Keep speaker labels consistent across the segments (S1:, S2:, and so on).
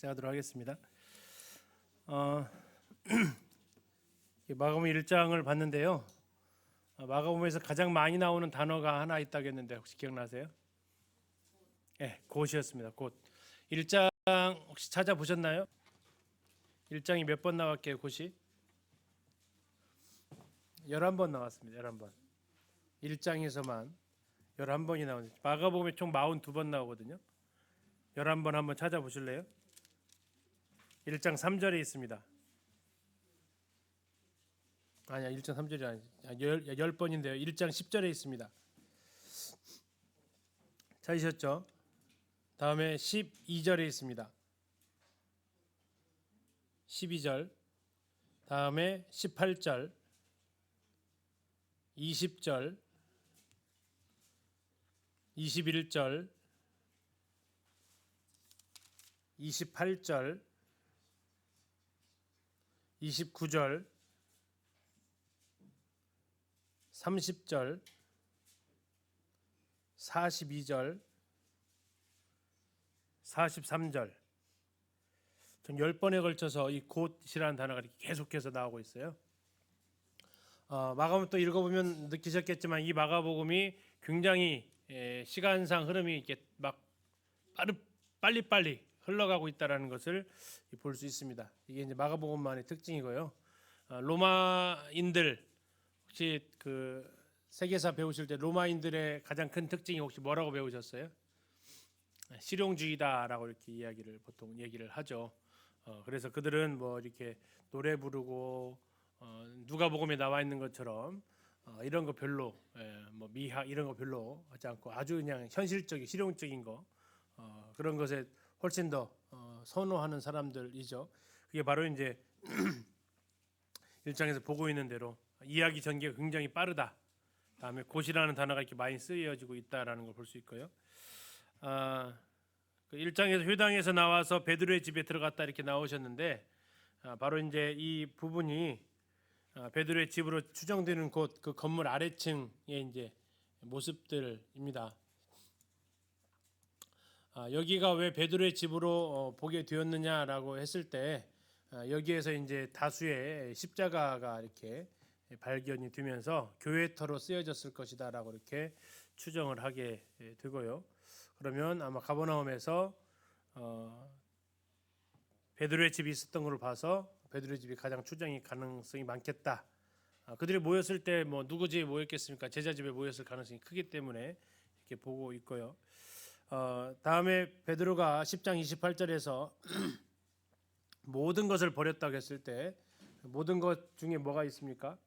S1: 시작하도록 하겠습니다. 마가복음 1장을 봤는데요. 마가복음에서 가장 많이 나오는 단어가 하나 있다고 했는데 혹시 기억나세요? 네, 곧이었습니다. 곧. 1장 혹시 찾아보셨나요? 1장이 몇 번 나왔게요? 곧이? 11번 나왔습니다. 11번. 1장에서만 11번이 나오는데 마가복음에 총 42번 나오거든요. 11번 한번 찾아보실래요? 1장 3절에 있습니다. 아니야, 1장 3절이 아니지. 10번인데요. 1장 10절에 있습니다. 찾으셨죠? 다음에 12절에 있습니다. 12절. 다음에 18절, 20절, 21절, 28절, 29절, 30절, 42절, 43절. 총 10번에 걸쳐서 이 곧이라는 단어가 이렇게 계속해서 나오고 있어요. 마가복음 또 읽어보면 느끼셨겠지만 이 마가복음이 굉장히 시간상 흐름이 이렇게 막 빨리빨리 흘러가고 있다라는 것을 볼 수 있습니다. 이게 이제 마가복음만의 특징이고요. 로마인들 혹시 그 세계사 배우실 때 로마인들의 가장 큰 특징이 혹시 뭐라고 배우셨어요? 실용주의다라고 이렇게 이야기를 보통 얘기를 하죠. 그래서 그들은 뭐 이렇게 노래 부르고 누가복음에 나와 있는 것처럼 이런 거 별로 뭐 미학 이런 거 별로 하지 않고 아주 그냥 현실적인 실용적인 거 그런 것에 훨씬 더 선호하는 사람들이죠. 그게 바로 이제 1장에서 보고 있는 대로 이야기 전개가 굉장히 빠르다. 다음에 곧이라는 단어가 이렇게 많이 쓰여지고 있다라는 걸 볼 수 있고요. 그 1장에서 회당에서 나와서 베드로의 집에 들어갔다 이렇게 나오셨는데 바로 이제 이 부분이 베드로의 집으로 추정되는 곳 그 건물 아래층의 이제 모습들입니다. 여기가 왜 베드로의 집으로 보게 되었느냐라고 했을 때 여기에서 이제 다수의 십자가가 이렇게 발견이 되면서 교회터로 쓰여졌을 것이다라고 이렇게 추정을 하게 되고요. 그러면 아마 가버나움에서 베드로의 집이 있었던 걸 봐서 베드로의 집이 가장 추정이 가능성이 많겠다. 그들이 모였을 때 뭐 누구 집에 모였겠습니까? 제자 집에 모였을 가능성이 크기 때문에 이렇게 보고 있고요. 다음에 베드로가 10장 28절에서 모든 것을 버렸다고 했을 때 모든 것 중에 뭐가 있습니까?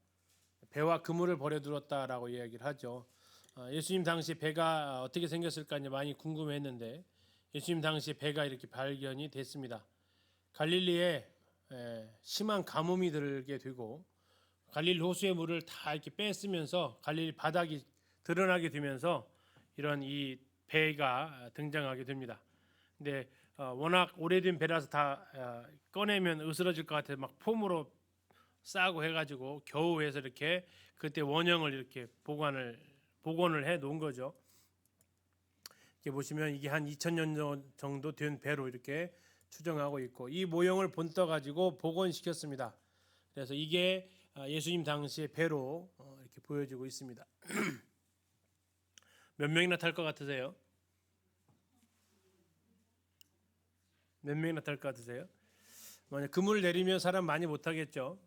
S1: 배와 그물을 버려두었다라고 이야기를 하죠. 예수님 당시 배가 어떻게 생겼을까 많이 궁금했는데 예수님 당시 배가 이렇게 발견이 됐습니다. 갈릴리에 심한 가뭄이 들게 되고 갈릴리 호수의 물을 다 이렇게 뺐으면서 갈릴리 바닥이 드러나게 되면서 이런 이 배가 등장하게 됩니다. 근데 워낙 오래된 배라서 다 꺼내면 으스러질 것 같아서 막 폼으로 싸고 해가지고 겨우 해서 이렇게 그때 원형을 이렇게 복원을 해 놓은 거죠. 이렇게 보시면 이게 한 2000년 정도 된 배로 이렇게 추정하고 있고 이 모형을 본떠 가지고 복원시켰습니다. 그래서 이게 예수님 당시의 배로 이렇게 보여지고 있습니다. 몇 명이나 탈 것 같으세요? 몇 명이나 탈 것 같으세요? 만약 그물 내리면 사람 많이 못 타겠죠.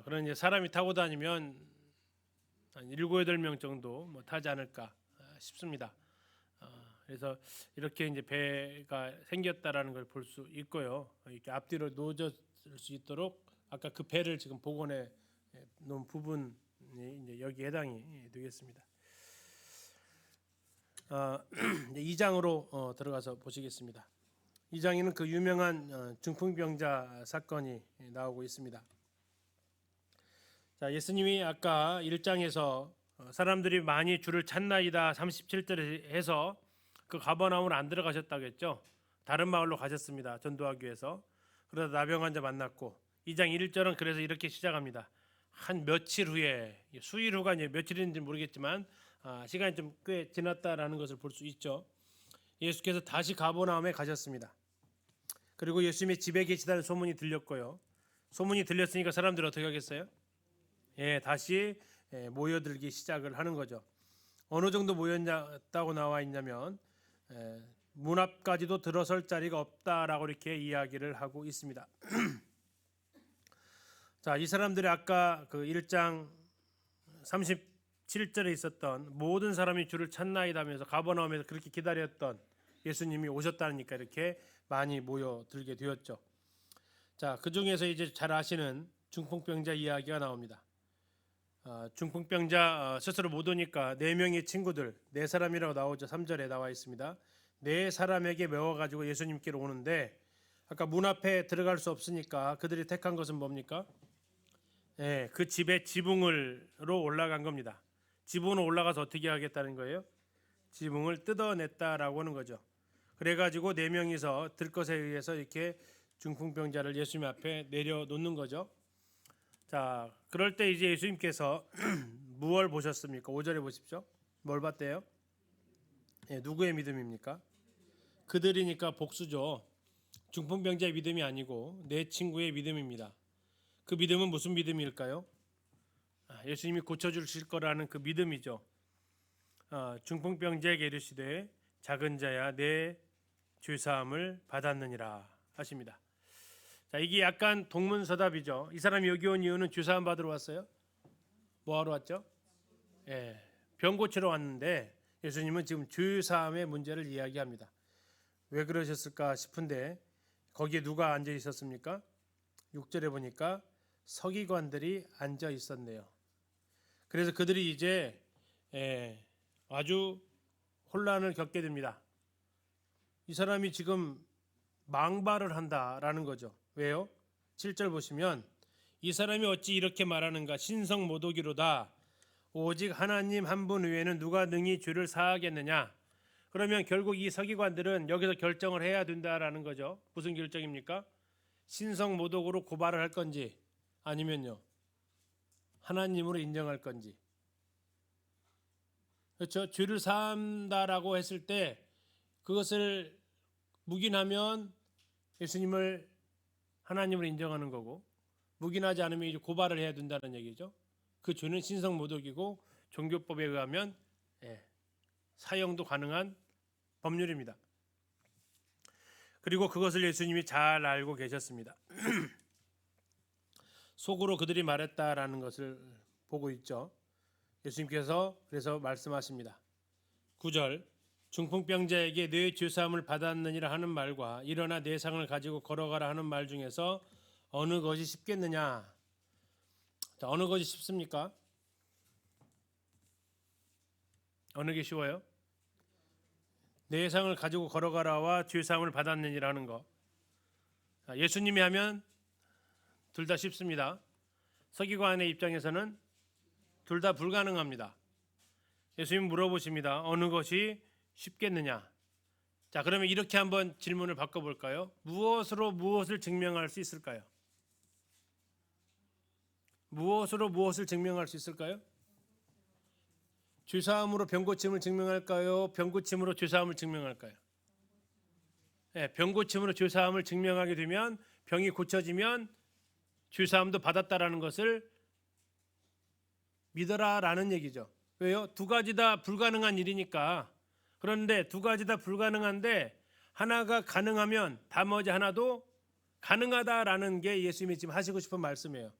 S1: 그런 이제 사람이 타고 다니면 한 7, 8명 정도 타지 않을까 싶습니다. 그래서 이렇게 이제 배가 생겼다라는 걸 볼 수 있고요. 이렇게 앞뒤로 놓아질 수 있도록 아까 그 배를 지금 복원해 놓은 부분이 이제 여기 해당이 되겠습니다. 2장으로 들어가서 보시겠습니다. 2장에는 그 유명한 중풍병자 사건이 나오고 있습니다. 자, 예수님이 아까 1장에서 사람들이 많이 주를 찾나이다 37절에 해서 그 가버나움으로 안 들어가셨다고 했죠. 다른 마을로 가셨습니다. 전도하기 위해서. 그러다 나병 환자 만났고 2장 1절은 그래서 이렇게 시작합니다. 한 며칠 후에 수일 후가 이제 며칠인지 모르겠지만 시간이 좀 꽤 지났다라는 것을 볼 수 있죠. 예수께서 다시 가버나움에 가셨습니다. 그리고 예수님의 집에 계시다는 소문이 들렸고요. 소문이 들렸으니까 사람들이 어떻게 하겠어요? 다시 모여들기 시작을 하는 거죠. 어느 정도 모였다고 나와 있냐면 문 앞까지도 들어설 자리가 없다라고 이렇게 이야기를 하고 있습니다. 자, 이 사람들이 아까 그 1장 37절에 있었던 모든 사람이 주를 찾나이다 하면서 가버나움에서 그렇게 기다렸던 예수님이 오셨다니까 이렇게 많이 모여들게 되었죠. 자, 그 중에서 이제 잘 아시는 중풍병자 이야기가 나옵니다. 중풍병자 스스로 못 오니까 네 명의 친구들, 네 사람이라고 나오죠. 3절에 나와 있습니다. 네 사람에게 메워가지고 예수님께로 오는데 아까 문 앞에 들어갈 수 없으니까 그들이 택한 것은 뭡니까? 그 집의 지붕으로 올라간 겁니다. 지붕으로 올라가서 어떻게 하겠다는 거예요? 지붕을 뜯어냈다라고 하는 거죠. 그래가지고 네 명이서 들것에 의해서 이렇게 중풍병자를 예수님 앞에 내려놓는 거죠. 자, 그럴 때 이제 예수님께서 무엇을 보셨습니까? 5절에 보십시오. 뭘 봤대요? 누구의 믿음입니까? 그들이니까 복수죠. 중풍병자의 믿음이 아니고 내 친구의 믿음입니다. 그 믿음은 무슨 믿음일까요? 예수님이 고쳐주실 거라는 그 믿음이죠. 중풍병자에게 이르시되 작은 자야 내 죄사함을 받았느니라 하십니다. 자, 이게 약간 동문서답이죠. 이 사람이 여기 온 이유는 죄사함 받으러 왔어요? 뭐 하러 왔죠? 병 고치러 왔는데 예수님은 지금 죄사함의 문제를 이야기합니다. 왜 그러셨을까 싶은데 거기에 누가 앉아 있었습니까? 6절에 보니까 서기관들이 앉아 있었네요. 그래서 그들이 이제 아주 혼란을 겪게 됩니다. 이 사람이 지금 망발을 한다라는 거죠. 왜요? 7절 보시면 이 사람이 어찌 이렇게 말하는가? 신성 모독이로다. 오직 하나님 한 분 외에는 누가 능히 죄를 사하겠느냐? 그러면 결국 이 서기관들은 여기서 결정을 해야 된다라는 거죠. 무슨 결정입니까? 신성 모독으로 고발을 할 건지 아니면요 하나님으로 인정할 건지. 그렇죠? 죄를 사한다라고 했을 때 그것을 묵인하면 예수님을 하나님으로 인정하는 거고, 묵인하지 않으면 이제 고발을 해야 된다는 얘기죠. 그 죄는 신성 모독이고 종교법에 의하면 사형도 가능한 법률입니다. 그리고 그것을 예수님이 잘 알고 계셨습니다. 속으로 그들이 말했다라는 것을 보고 있죠. 예수님께서 그래서 말씀하십니다. 9절 중풍병자에게 내 죄사함을 받았느니라 하는 말과 일어나 내 상을 가지고 걸어가라 하는 말 중에서 어느 것이 쉽겠느냐? 자, 어느 것이 쉽습니까? 어느 게 쉬워요? 내 상을 가지고 걸어가라와 죄사함을 받았느니라 하는 거. 예수님이 하면 둘 다 쉽습니다. 서기관의 입장에서는 둘 다 불가능합니다. 예수님 물어보십니다. 어느 것이 쉽겠느냐? 자, 그러면 이렇게 한번 질문을 바꿔볼까요? 무엇으로 무엇을 증명할 수 있을까요? 무엇으로 무엇을 증명할 수 있을까요? 죄사함으로 병고침을 증명할까요? 병고침으로 죄사함을 증명할까요? 병고침으로 죄사함을 증명하게 되면 병이 고쳐지면 죄사함도 받았다라는 것을 믿어라라는 얘기죠. 왜요? 두 가지 다 불가능한 일이니까. 그런데 두 가지 다 불가능한데 하나가 가능하면 나머지 하나도 가능하다라는 게 예수님이 지금 하시고 싶은 말씀이에요.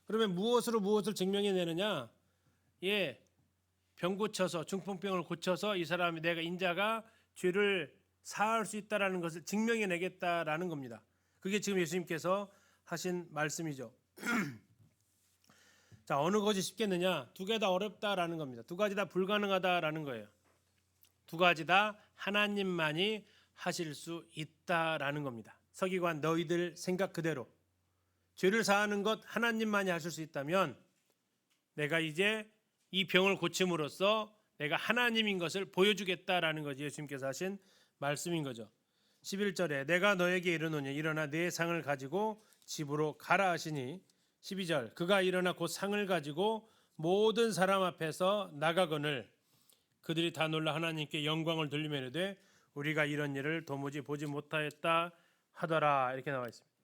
S1: 그러면 무엇으로 무엇을 증명해내느냐? 병 고쳐서 중풍병을 고쳐서 이 사람이 내가 인자가 죄를 사할 수 있다라는 것을 증명해내겠다라는 겁니다. 그게 지금 예수님께서 하신 말씀이죠. 자, 어느 것이 쉽겠느냐? 두 개 다 어렵다라는 겁니다. 두 가지 다 불가능하다라는 거예요. 두 가지 다 하나님만이 하실 수 있다라는 겁니다. 서기관 너희들 생각 그대로 죄를 사하는 것 하나님만이 하실 수 있다면 내가 이제 이 병을 고침으로써 내가 하나님인 것을 보여주겠다라는 거지 예수님께서 하신 말씀인 거죠. 11절에 내가 너에게 이르노니 일어나 내 상을 가지고 집으로 가라 하시니 12절 그가 일어나 곧 상을 가지고 모든 사람 앞에서 나가거늘 그들이 다 놀라 하나님께 영광을 돌리며 이르되 우리가 이런 일을 도무지 보지 못하였다 하더라 이렇게 나와 있습니다.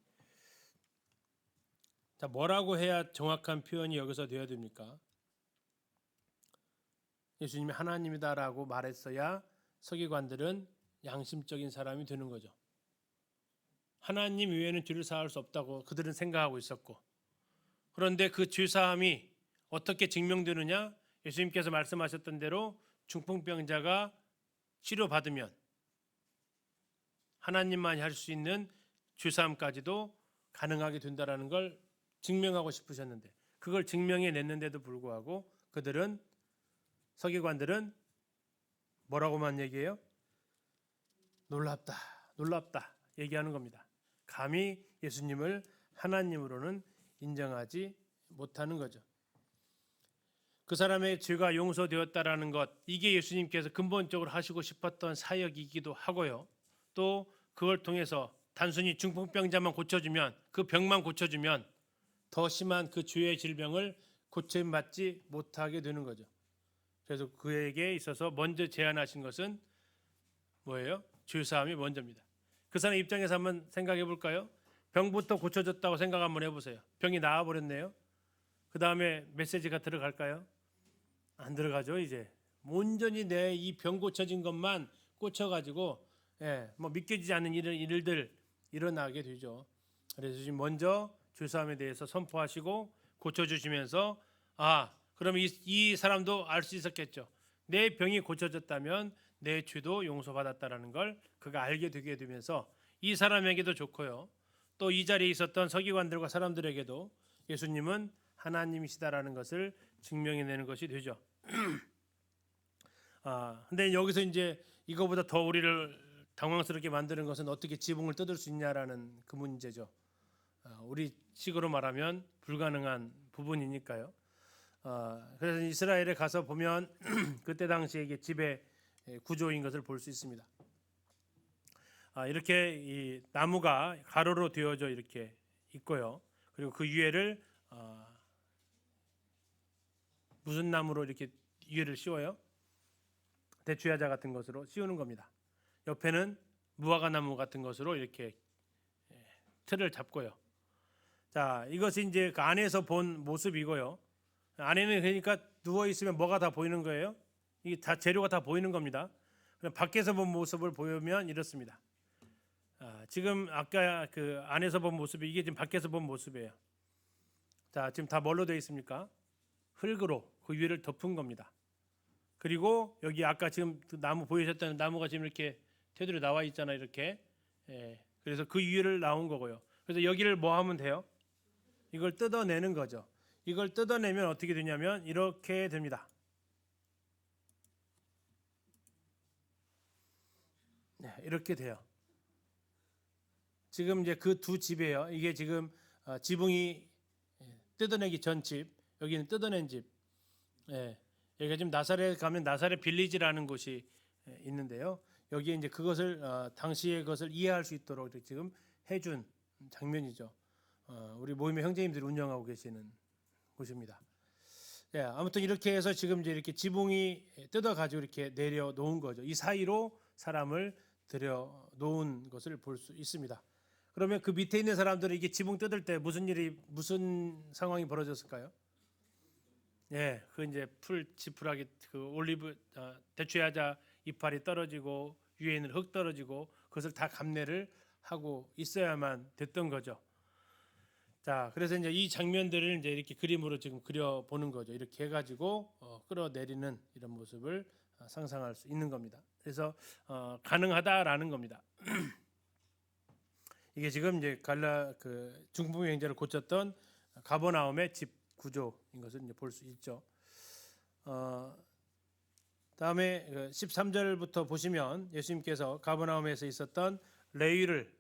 S1: 자, 뭐라고 해야 정확한 표현이 여기서 되어야 됩니까? 예수님이 하나님이다라고 말했어야 서기관들은 양심적인 사람이 되는 거죠. 하나님 외에는 죄를 사할 수 없다고 그들은 생각하고 있었고, 그런데 그 죄사함이 어떻게 증명되느냐? 예수님께서 말씀하셨던 대로 중풍병자가 치료받으면 하나님만이 할 수 있는 죄사함까지도 가능하게 된다라는 걸 증명하고 싶으셨는데, 그걸 증명해냈는데도 불구하고 그들은, 서기관들은 뭐라고만 얘기해요? 놀랍다, 놀랍다 얘기하는 겁니다. 감히 예수님을 하나님으로는 인정하지 못하는 거죠. 그 사람의 죄가 용서되었다라는 것, 이게 예수님께서 근본적으로 하시고 싶었던 사역이기도 하고요. 또 그걸 통해서 단순히 중풍병자만 고쳐주면, 그 병만 고쳐주면 더 심한 그 죄의 질병을 고침받지 못하게 되는 거죠. 그래서 그에게 있어서 먼저 제안하신 것은 뭐예요? 죄사함이 먼저입니다. 그 사람 입장에서 한번 생각해 볼까요? 병부터 고쳐졌다고 생각 한번 해보세요. 병이 나아버렸네요. 그 다음에 메시지가 들어갈까요? 안 들어가죠. 이제 온전히 내 이 병 고쳐진 것만 꽂혀가지고 뭐 믿겨지지 않는 일들 일어나게 되죠. 그래서 지금 먼저 죄사함에 대해서 선포하시고 고쳐주시면서, 그러면 이 사람도 알 수 있었겠죠. 내 병이 고쳐졌다면 내 죄도 용서받았다라는 걸 그가 알게 되게 되면서 이 사람에게도 좋고요. 또 이 자리에 있었던 서기관들과 사람들에게도 예수님은 하나님이시다라는 것을 증명해내는 것이 되죠. 근데 여기서 이제 이거보다 더 우리를 당황스럽게 만드는 것은 어떻게 지붕을 뜯을 수 있냐라는 그 문제죠. 우리 식으로 말하면 불가능한 부분이니까요. 그래서 이스라엘에 가서 보면 그때 당시에 이게 집의 구조인 것을 볼 수 있습니다. 이렇게 이 나무가 가로로 되어져 이렇게 있고요. 그리고 그 위에를 무슨 나무로 이렇게 위에를 씌워요? 대추야자 같은 것으로 씌우는 겁니다. 옆에는 무화과 나무 같은 것으로 이렇게 틀을 잡고요. 자, 이것이 이제 그 안에서 본 모습이고요. 안에는 그러니까 누워 있으면 뭐가 다 보이는 거예요? 이게 다 재료가 다 보이는 겁니다. 그럼 밖에서 본 모습을 보면 이렇습니다. 지금 아까 그 안에서 본 모습이 이게 지금 밖에서 본 모습이에요. 자, 지금 다 뭘로 되어 있습니까? 흙으로 그 위를 덮은 겁니다. 그리고 여기 아까 지금 그 나무 보이셨던 나무가 지금 이렇게 테두리에 나와 있잖아요. 이렇게. 그래서 그 위를 나온 거고요. 그래서 여기를 뭐 하면 돼요? 이걸 뜯어내는 거죠. 이걸 뜯어내면 어떻게 되냐면 이렇게 됩니다. 이렇게 돼요. 지금 이제 그 두 집이에요. 이게 지금 지붕이 뜯어내기 전 집, 여기는 뜯어낸 집. 여기가 지금 나사렛 가면 나사렛 빌리지라는 곳이 있는데요. 여기에 이제 그것을 당시의 것을 이해할 수 있도록 지금 해준 장면이죠. 우리 모임의 형제님들이 운영하고 계시는 곳입니다. 아무튼 이렇게 해서 지금 이제 이렇게 지붕이 뜯어가지고 이렇게 내려 놓은 거죠. 이 사이로 사람을 들여 놓은 것을 볼 수 있습니다. 그러면 그 밑에 있는 사람들은 이게 지붕 뜯을 때 무슨 상황이 벌어졌을까요? 그 이제 지푸라기 그 올리브 대추야자 이파리 떨어지고 위에 있는 흙 떨어지고 그것을 다 감내를 하고 있어야만 됐던 거죠. 자, 그래서 이제 이 장면들을 이제 이렇게 그림으로 지금 그려 보는 거죠. 이렇게 해가지고 끌어내리는 이런 모습을 상상할 수 있는 겁니다. 그래서 가능하다라는 겁니다. 이게 지금 이제 그 중풍병자를 고쳤던 가버나움의 집 구조인 것을 이제 볼 수 있죠. 다음에 13절부터 보시면 예수님께서 가버나움에서 있었던 레위를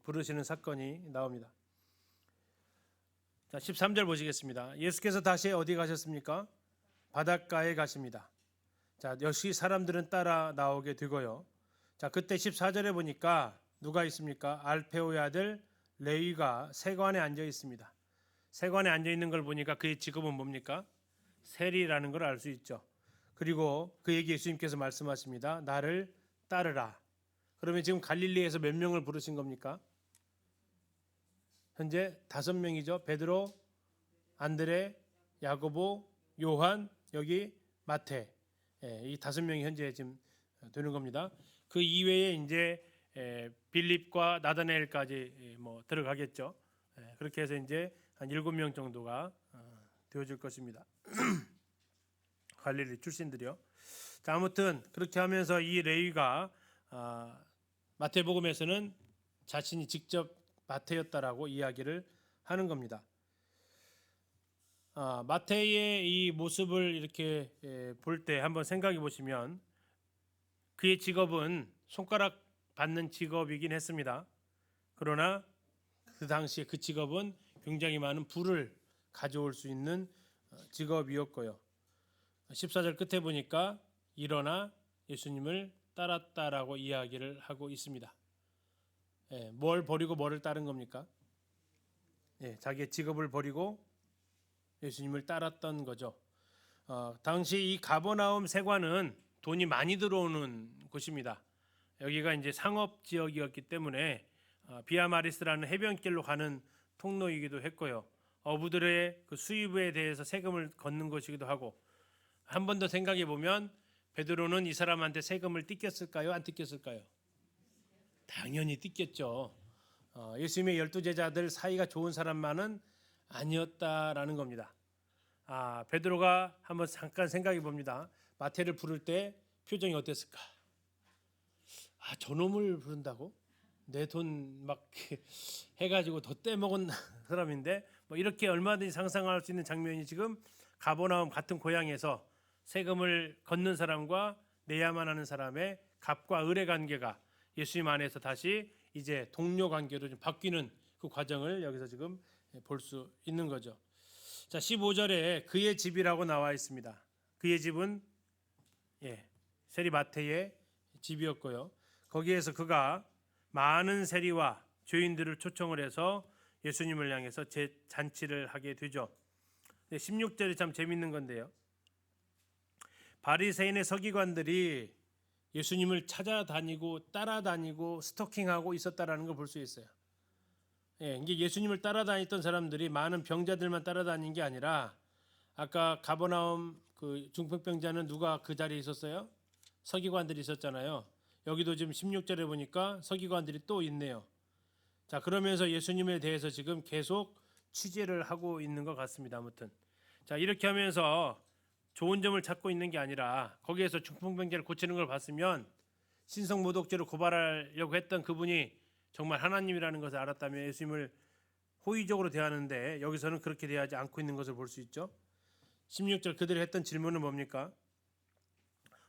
S1: 부르시는 사건이 나옵니다. 자, 13절 보시겠습니다. 예수께서 다시 어디 가셨습니까? 바닷가에 가십니다. 자, 역시 사람들은 따라 나오게 되고요. 자, 그때 14절에 보니까 누가 있습니까? 알페오의 아들 레위가 세관에 앉아 있습니다. 세관에 앉아 있는 걸 보니까 그의 직업은 뭡니까? 세리라는 걸 알 수 있죠. 그리고 그에게 예수님께서 말씀하십니다. 나를 따르라. 그러면 지금 갈릴리에서 몇 명을 부르신 겁니까? 현재 5명이죠. 베드로, 안드레, 야고보, 요한, 여기 마태. 이 5명이 현재 지금 되는 겁니다. 그 이외에 이제 빌립과 나다나엘까지 뭐 들어가겠죠. 그렇게 해서 이제 한 7명 정도가 되어질 것입니다. 갈릴리 출신들이요. 자, 아무튼 그렇게 하면서 이 레위가 마태복음에서는 자신이 직접 마태였다라고 이야기를 하는 겁니다. 마태의 이 모습을 이렇게 볼 때 한번 생각해 보시면 그의 직업은 손가락 받는 직업이긴 했습니다. 그러나 그 당시에 그 직업은 굉장히 많은 부를 가져올 수 있는 직업이었고요. 14절 끝에 보니까 일어나 예수님을 따랐다라고 이야기를 하고 있습니다. 뭘 버리고 뭐를 따른 겁니까? 자기의 직업을 버리고 예수님을 따랐던 거죠. 당시 이 가버나움 세관은 돈이 많이 들어오는 곳입니다. 여기가 이제 상업 지역이었기 때문에 비아마리스라는 해변길로 가는 통로이기도 했고요. 어부들의 그 수입에 대해서 세금을 걷는 것이기도 하고, 한 번 더 생각해 보면 베드로는 이 사람한테 세금을 뜯겼을까요? 안 뜯겼을까요? 당연히 뜯겼죠. 예수님의 12제자들 사이가 좋은 사람만은 아니었다라는 겁니다. 베드로가 한번 잠깐 생각해 봅니다. 마태를 부를 때 표정이 어땠을까? 저놈을 부른다고? 내 돈 막 해가지고 더 떼먹은 사람인데, 뭐 이렇게 얼마든지 상상할 수 있는 장면이 지금 가버나움 같은 고향에서 세금을 걷는 사람과 내야만 하는 사람의 갑과 을의 관계가 예수님 안에서 다시 이제 동료 관계로 좀 바뀌는 그 과정을 여기서 지금 볼 수 있는 거죠. 자, 15절에 그의 집이라고 나와 있습니다. 그의 집은 세리 마태의 집이었고요. 거기에서 그가 많은 세리와 죄인들을 초청을 해서 예수님을 향해서 잔치를 하게 되죠. 16절이 참 재밌는 건데요. 바리새인의 서기관들이 예수님을 찾아다니고 따라다니고 스토킹하고 있었다라는 걸 볼 수 있어요. 이게 예수님을 따라다녔던 사람들이 많은 병자들만 따라다닌 게 아니라, 아까 가버나움 그 중풍병자는 누가 그 자리에 있었어요? 서기관들이 있었잖아요. 여기도 지금 16절에 보니까 서기관들이 또 있네요. 자, 그러면서 예수님에 대해서 지금 계속 취재를 하고 있는 것 같습니다. 아무튼 자, 이렇게 하면서 좋은 점을 찾고 있는 게 아니라, 거기에서 중풍병자를 고치는 걸 봤으면 신성모독죄로 고발하려고 했던 그분이 정말 하나님이라는 것을 알았다면 예수님을 호의적으로 대하는데, 여기서는 그렇게 대하지 않고 있는 것을 볼 수 있죠. 16절 그들이 했던 질문은 뭡니까?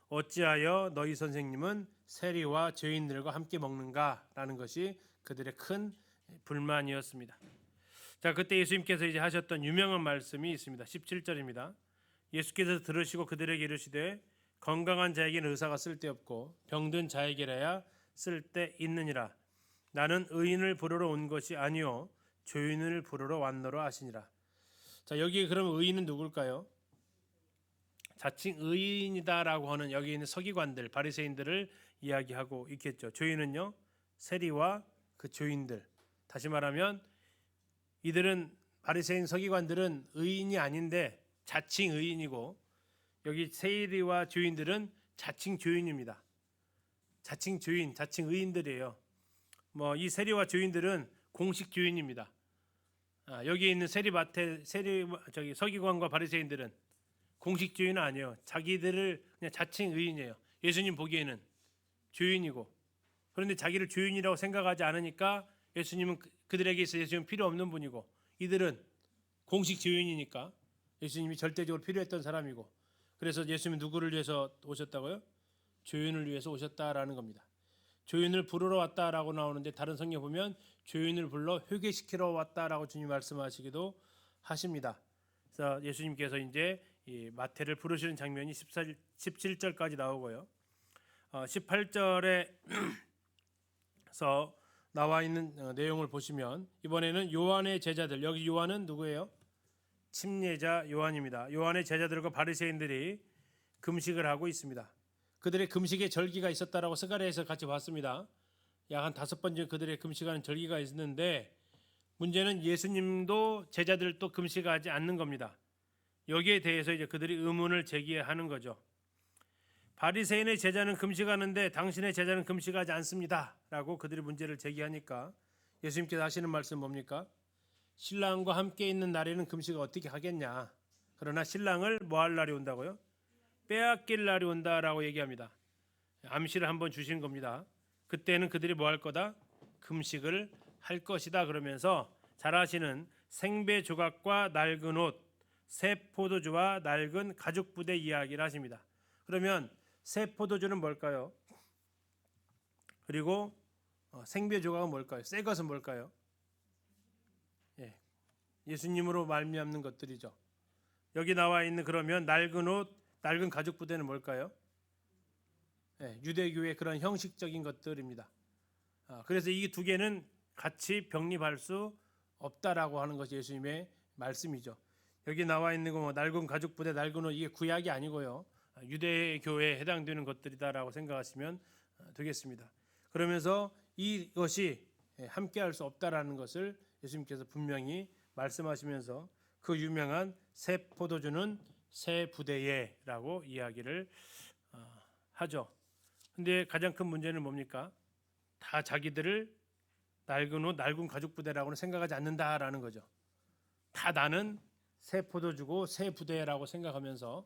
S1: 어찌하여 너희 선생님은 세리와 죄인들과 함께 먹는가? 라는 것이 그들의 큰 불만이었습니다. 자, 그때 예수님께서 이제 하셨던 유명한 말씀이 있습니다. 17절입니다. 예수께서 들으시고 그들에게 이르시되 건강한 자에게는 의사가 쓸데없고 병든 자에게라야 쓸데있느니라. 나는 의인을 부르러 온 것이 아니요 죄인을 부르러 왔노라 하시니라. 자, 여기 그럼 의인은 누굴까요? 자칭 의인이다라고 하는 여기 있는 서기관들, 바리새인들을 이야기하고 있겠죠. 죄인은요, 세리와 그 죄인들. 다시 말하면 이들은, 바리새인 서기관들은 의인이 아닌데 자칭 의인이고, 여기 세리와 죄인들은 자칭 죄인입니다. 자칭 죄인, 자칭 의인들이에요. 뭐 이 세리와 죄인들은 공식 죄인입니다. 여기 있는 서기관과 바리새인들은 공식 죄인은 아니에요. 자기들을 그냥 자칭 의인이에요. 예수님 보기에는 죄인이고, 그런데 자기를 죄인이라고 생각하지 않으니까 예수님은 그들에게 있어 예수님은 필요 없는 분이고, 이들은 공식 죄인이니까 예수님이 절대적으로 필요했던 사람이고, 그래서 예수님이 누구를 위해서 오셨다고요? 죄인을 위해서 오셨다라는 겁니다. 죄인을 부르러 왔다라고 나오는데, 다른 성경 보면 죄인을 불러 회개시키러 왔다라고 주님 말씀하시기도 하십니다. 그래서 예수님께서 이제 이 마태를 부르시는 장면이 17절까지 나오고요. 18절에서 나와 있는 내용을 보시면, 이번에는 요한의 제자들, 여기 요한은 누구예요? 침례자 요한입니다. 요한의 제자들과 바리새인들이 금식을 하고 있습니다. 그들의 금식에 절기가 있었다라고 스가랴에서 같이 봤습니다. 약 한 5번 전 그들의 금식하는 절기가 있었는데, 문제는 예수님도 제자들도 금식하지 않는 겁니다. 여기에 대해서 이제 그들이 의문을 제기하는 거죠. 바리새인의 제자는 금식하는데 당신의 제자는 금식하지 않습니다라고 그들이 문제를 제기하니까 예수님께서 하시는 말씀 뭡니까? 신랑과 함께 있는 날에는 금식을 어떻게 하겠냐. 그러나 신랑을 뭐 할 날이 온다고요? 빼앗길 날이 온다라고 얘기합니다. 암시를 한번 주신 겁니다. 그때는 그들이 뭐 할 거다? 금식을 할 것이다. 그러면서 잘 아시는 생배 조각과 낡은 옷, 새 포도주와 낡은 가죽 부대 이야기를 하십니다. 그러면 새 포도주는 뭘까요? 그리고 생배 조각은 뭘까요? 새 것은 뭘까요? 예수님으로 말미암는 것들이죠. 여기 나와 있는 그러면 낡은 옷, 낡은 가죽 부대는 뭘까요? 유대교의 그런 형식적인 것들입니다. 그래서 이 두 개는 같이 병립할 수 없다라고 하는 것이 예수님의 말씀이죠. 여기 나와 있는 거 낡은 가죽 부대, 낡은 옷, 이게 구약이 아니고요. 유대교에 해당되는 것들이다라고 생각하시면 되겠습니다. 그러면서 이것이 함께할 수 없다라는 것을 예수님께서 분명히 말씀하시면서 그 유명한 새 포도주는 새 부대에라고 이야기를 하죠. 근데 가장 큰 문제는 뭡니까? 다 자기들을 낡은 옷, 낡은 가죽 부대라고는 생각하지 않는다라는 거죠. 다 나는 새 포도주고 새 부대라고 생각하면서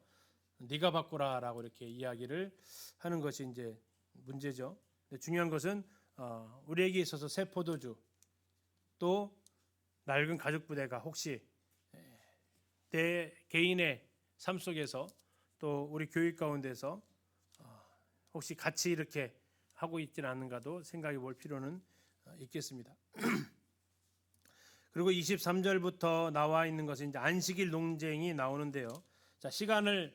S1: 네가 바꾸라라고 이렇게 이야기를 하는 것이 이제 문제죠. 근데 중요한 것은 우리에게 있어서 새 포도주 또 낡은 가죽 부대가 혹시 내 개인의 삶 속에서 또 우리 교육 가운데서 혹시 같이 이렇게 하고 있지는 않는가도 생각해 볼 필요는 있겠습니다. 그리고 23절부터 나와 있는 것은 이제 안식일 논쟁이 나오는데요. 자,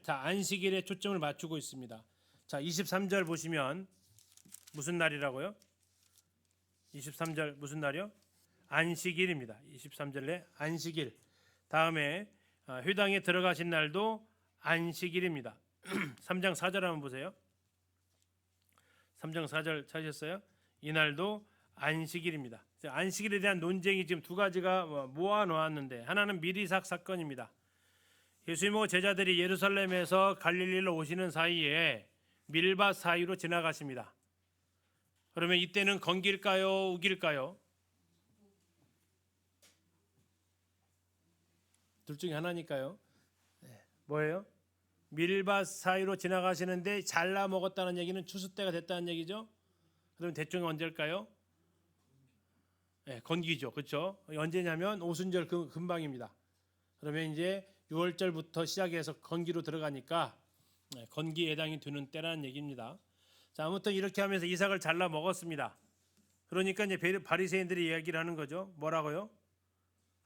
S1: 안식일에 초점을 맞추고 있습니다. 자, 23절 보시면 무슨 날이라고요? 23절 무슨 날이요? 안식일입니다. 23절에 안식일. 다음에 회당에 들어가신 날도 안식일입니다. 3장 4절 한번 보세요. 3장 4절 찾으셨어요? 이날도 안식일입니다. 안식일에 대한 논쟁이 지금 두 가지가 모아 놓았는데 하나는 미리삭 사건입니다. 예수님과 제자들이 예루살렘에서 갈릴리로 오시는 사이에 밀밭 사이로 지나가십니다. 그러면 이때는 건길까요? 우길까요? 둘 중에 하나니까요. 뭐예요? 밀밭 사이로 지나가시는데 잘라 먹었다는 얘기는 추수 때가 됐다는 얘기죠. 그럼 대충 언제일까요? 건기죠. 그렇죠? 언제냐면 오순절 금방입니다. 그러면 이제 6월절부터 시작해서 건기로 들어가니까 건기 예당이 되는 때라는 얘기입니다. 자, 아무튼 이렇게 하면서 이삭을 잘라 먹었습니다. 그러니까 이제 바리새인들이 이야기를 하는 거죠. 뭐라고요?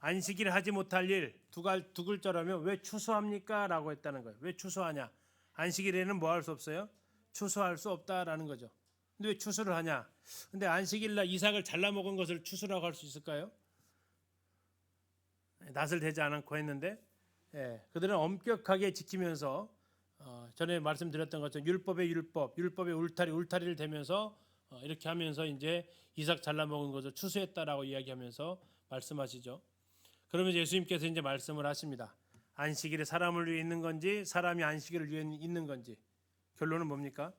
S1: 안식일 하지 못할 일 두 글자라면 왜 추수합니까? 라고 했다는 거예요. 왜 추수하냐? 안식일에는 뭐 할 수 없어요? 추수할 수 없다라는 거죠. 근데 왜 추수를 하냐? 근데 안식일날 이삭을 잘라 먹은 것을 추수라고 할 수 있을까요? 낯을 대지 않고 했는데 그들은 엄격하게 지키면서 전에 말씀드렸던 것처럼 율법의 율법, 율법의 울타리를 대면서 이렇게 하면서 이제 이삭 잘라 먹은 것을 추수했다라고 이야기하면서 말씀하시죠. 그러면 예수님께서 이제 말씀을 하십니다. 안식일이 사람을 위해 있는 건지 사람이 안식일을 위해 있는 건지 결론은 뭡니까?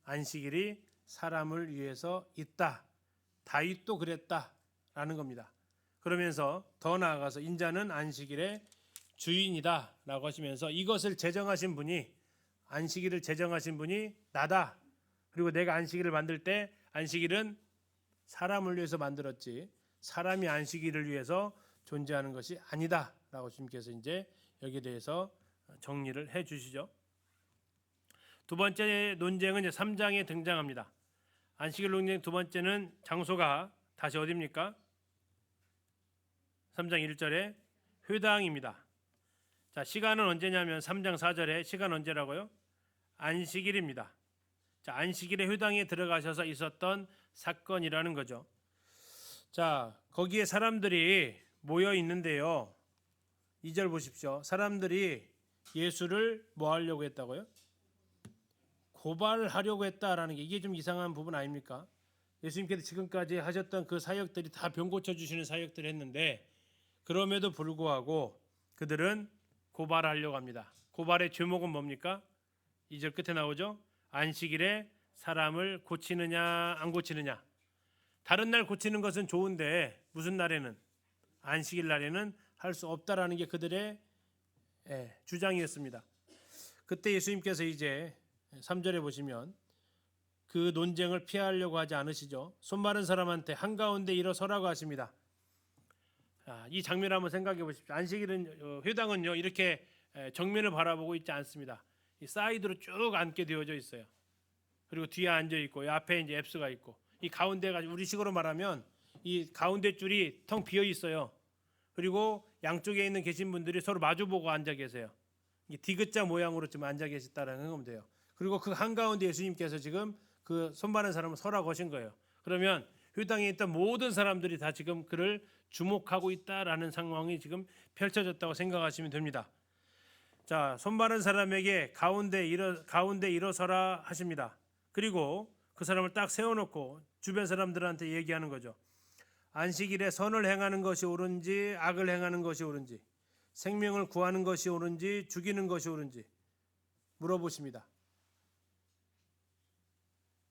S1: 안식일이 사람을 위해서 있다. 다윗도 그랬다라는 겁니다. 그러면서 더 나아가서 인자는 안식일의 주인이다라고 하시면서 이것을 제정하신 분이 안식일을 제정하신 분이 나다. 그리고 내가 안식일을 만들 때 안식일은 사람을 위해서 만들었지 사람이 안식일을 위해서 존재하는 것이 아니다라고 주님께서 이제 여기에 대해서 정리를 해 주시죠. 두 번째 논쟁은 이제 3장에 등장합니다. 안식일 논쟁 두 번째는 장소가 다시 어디입니까? 3장 1절에 회당입니다. 자, 시간은 언제냐면 3장 4절에 시간 언제라고요? 안식일입니다. 자, 안식일에 회당에 들어가셔서 있었던 사건이라는 거죠. 자, 거기에 사람들이 모여 있는데요. 2절 보십시오. 사람들이 예수를 뭐 하려고 했다고요? 고발하려고 했다라는 게 이게 좀 이상한 부분 아닙니까? 예수님께서 지금까지 하셨던 그 사역들이 다 병 고쳐 주시는 사역들을 했는데 그럼에도 불구하고 그들은 고발하려고 합니다. 고발의 제목은 뭡니까? 2절 끝에 나오죠. 안식일에 사람을 고치느냐 안 고치느냐. 다른 날 고치는 것은 좋은데 무슨 날에는 안식일 날에는 할 수 없다라는 게 그들의 주장이었습니다. 그때 예수님께서 이제 3절에 보시면 그 논쟁을 피하려고 하지 않으시죠. 손 마른 사람한테 한가운데 일어서라고 하십니다. 이 장면을 한번 생각해 보십시오. 안식일은 회당은요 이렇게 정면을 바라보고 있지 않습니다. 이 사이드로 쭉 앉게 되어져 있어요. 그리고 뒤에 앉아 있고 이 앞에 이제 앱스가 있고 이 가운데가 우리식으로 말하면 이 가운데 줄이 텅 비어 있어요. 그리고 양쪽에 있는 계신 분들이 서로 마주보고 앉아 계세요. 디귿자 모양으로 좀 앉아 계셨다라는 건 돼요. 그리고 그 한가운데 예수님께서 지금 그 손바른 사람을 서라고 하신 거예요. 그러면 회당에 있던 모든 사람들이 다 지금 그를 주목하고 있다라는 상황이 지금 펼쳐졌다고 생각하시면 됩니다. 자, 손바른 사람에게 가운데 일어서라 하십니다. 그리고 그 사람을 딱 세워놓고 주변 사람들한테 얘기하는 거죠. 안식일에 선을 행하는 것이 옳은지 악을 행하는 것이 옳은지 생명을 구하는 것이 옳은지 죽이는 것이 옳은지 물어보십니다.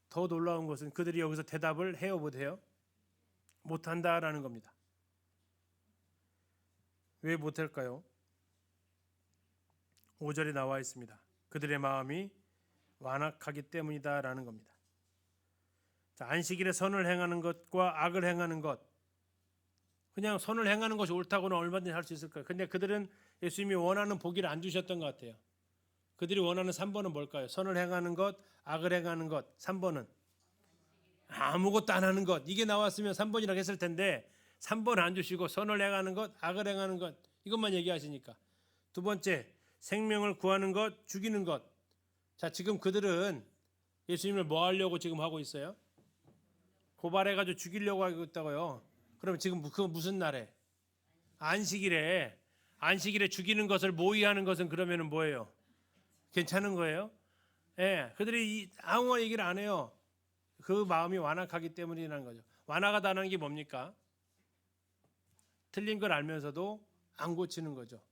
S1: 더 놀라운 것은 그들이 여기서 대답을 해요 못해요? 못한다라는 겁니다. 왜 못할까요? 5절에 나와 있습니다. 그들의 마음이 완악하기 때문이다라는 겁니다. 자, 안식일에 선을 행하는 것과 악을 행하는 것, 그냥 선을 행하는 것이 옳다고는 얼마든지 할 수 있을 거예요. 근데 그들은 예수님이 원하는 보기를 안 주셨던 것 같아요. 그들이 원하는 3번은 뭘까요? 선을 행하는 것, 악을 행하는 것. 3번은 아무것도 안 하는 것. 이게 나왔으면 3번이라고 했을 텐데 3번 안 주시고 선을 행하는 것, 악을 행하는 것 이것만 얘기하시니까. 두 번째, 생명을 구하는 것, 죽이는 것. 자, 지금 그들은 예수님을 뭐 하려고 지금 하고 있어요? 고발해가지고 죽이려고 하고 있다고요. 그럼 지금 그 무슨 날에? 안식일에 죽이는 것을 모의하는 것은 그러면은 뭐예요? 괜찮은 거예요? 예, 그들이 아무 얘기를 안 해요. 그 마음이 완악하기 때문이라는 거죠. 완악하다는 게 뭡니까? 틀린 걸 알면서도 안 고치는 거죠.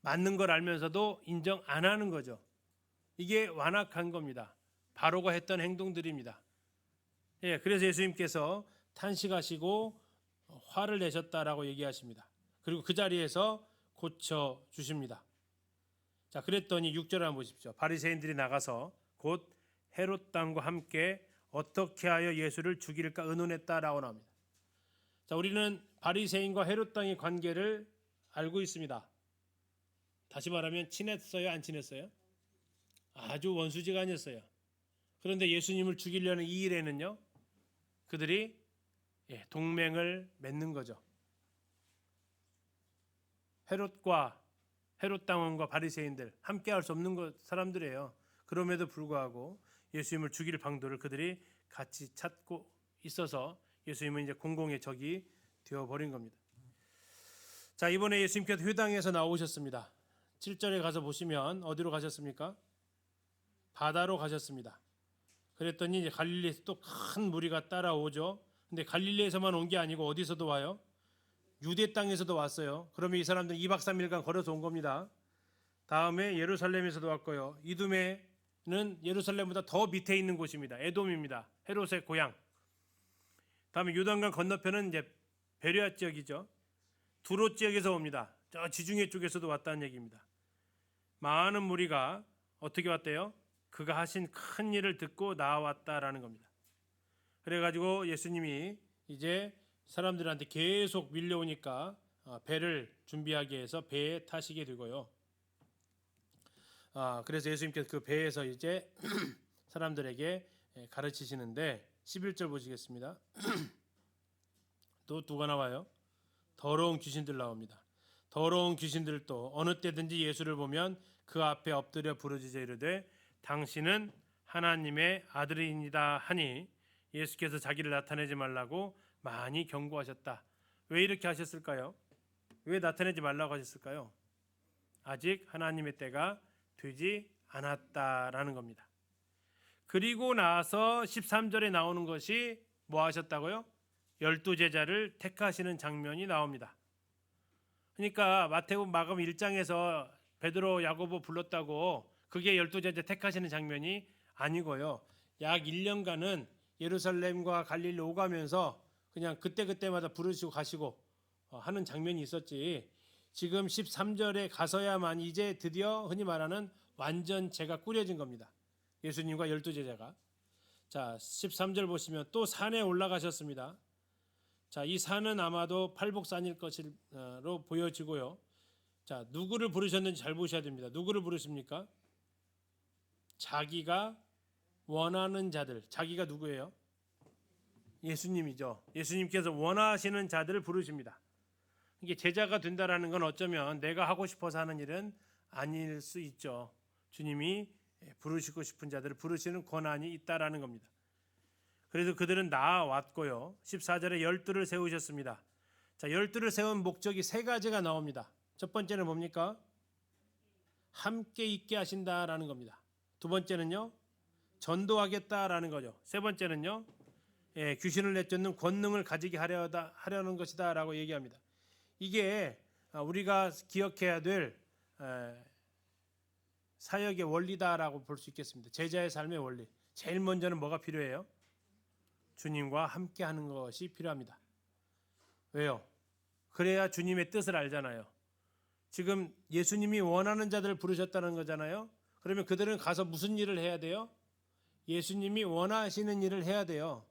S1: 맞는 걸 알면서도 인정 안 하는 거죠. 이게 완악한 겁니다. 바로가 했던 행동들입니다. 예, 그래서 예수님께서 탄식하시고 화를 내셨다라고 얘기하십니다. 그리고 그 자리에서 고쳐 주십니다. 자, 그랬더니 6절 한번 보십시오. 바리새인들이 나가서 곧 헤롯 당과 함께 어떻게 하여 예수를 죽일까 의논했다라고 나옵니다. 자, 우리는 바리새인과 헤롯 당의 관계를 알고 있습니다. 다시 말하면 친했어요, 안 친했어요? 아주 원수지간이었어요. 그런데 예수님을 죽이려는 이 일에는요, 그들이 동맹을 맺는 거죠. 헤롯 당원과 바리새인들 함께 할 수 없는 사람들이에요. 그럼에도 불구하고 예수님을 죽일 방도를 그들이 같이 찾고 있어서 예수님은 이제 공공의 적이 되어버린 겁니다. 자, 이번에 예수님께서 회당에서 나오셨습니다. 7절에 가서 보시면 어디로 가셨습니까? 바다로 가셨습니다. 그랬더니 이제 갈릴리에서 또 큰 무리가 따라오죠. 근데 갈릴리에서만 온 게 아니고 어디서도 와요? 유대 땅에서도 왔어요. 그러면 이 사람들은 2박 3일간 걸어서 온 겁니다. 다음에 예루살렘에서도 왔고요. 이두메는 예루살렘보다 더 밑에 있는 곳입니다. 에돔입니다. 헤롯의 고향. 다음에 요단강 건너편은 이제 베레아 지역이죠. 두로 지역에서 옵니다. 저 지중해 쪽에서도 왔다는 얘기입니다. 많은 무리가 어떻게 왔대요? 그가 하신 큰 일을 듣고 나왔다라는 겁니다. 그래가지고 예수님이 이제 사람들한테 계속 밀려오니까 배를 준비하기 위해서 배에 타시게 되고요. 그래서 예수님께서 그 배에서 이제 사람들에게 가르치시는데 11절 보시겠습니다. 또 누가 나와요? 더러운 귀신들 나옵니다. 더러운 귀신들도 어느 때든지 예수를 보면 그 앞에 엎드려 부르짖어 이르되 당신은 하나님의 아들이니다 하니 예수께서 자기를 나타내지 말라고 많이 경고하셨다. 왜 이렇게 하셨을까요? 왜 나타내지 말라고 하셨을까요? 아직 하나님의 때가 되지 않았다라는 겁니다. 그리고 나서 13절에 나오는 것이 뭐 하셨다고요? 12제자를 택하시는 장면이 나옵니다. 그러니까 마태복음 마가음 1장에서 베드로 야고보 불렀다고 그게 12제자 택하시는 장면이 아니고요. 약 1년간은 예루살렘과 갈릴리 오가면서 그냥 그때그때마다 부르시고 가시고 하는 장면이 있었지. 지금 13절에 가서야만 이제 드디어 흔히 말하는 완전체가 꾸려진 겁니다. 예수님과 12제자가. 자, 13절 보시면 또 산에 올라가셨습니다. 자, 이 산은 아마도 팔복산일 것으로 보여지고요. 자, 누구를 부르셨는지 잘 보셔야 됩니다. 누구를 부르십니까? 자기가 원하는 자들. 자기가 누구예요? 예수님이죠. 예수님께서 원하시는 자들을 부르십니다. 이게 제자가 된다라는 건 어쩌면 내가 하고 싶어서 하는 일은 아닐 수 있죠. 주님이 부르시고 싶은 자들을 부르시는 권한이 있다라는 겁니다. 그래서 그들은 나아왔고요. 14절에 12를 세우셨습니다. 자, 12를 세운 목적이 세 가지가 나옵니다. 첫 번째는 뭡니까? 함께 있게 하신다라는 겁니다. 두 번째는요, 전도하겠다라는 거죠. 세 번째는요, 귀신을 내쫓는 권능을 가지게 하려는 것이다라고 얘기합니다. 이게 우리가 기억해야 될 사역의 원리다라고 볼 수 있겠습니다. 제자의 삶의 원리. 제일 먼저는 뭐가 필요해요? 주님과 함께하는 것이 필요합니다. 왜요? 그래야 주님의 뜻을 알잖아요. 지금 예수님이 원하는 자들을 부르셨다는 거잖아요. 그러면 그들은 가서 무슨 일을 해야 돼요? 예수님이 원하시는 일을 해야 돼요.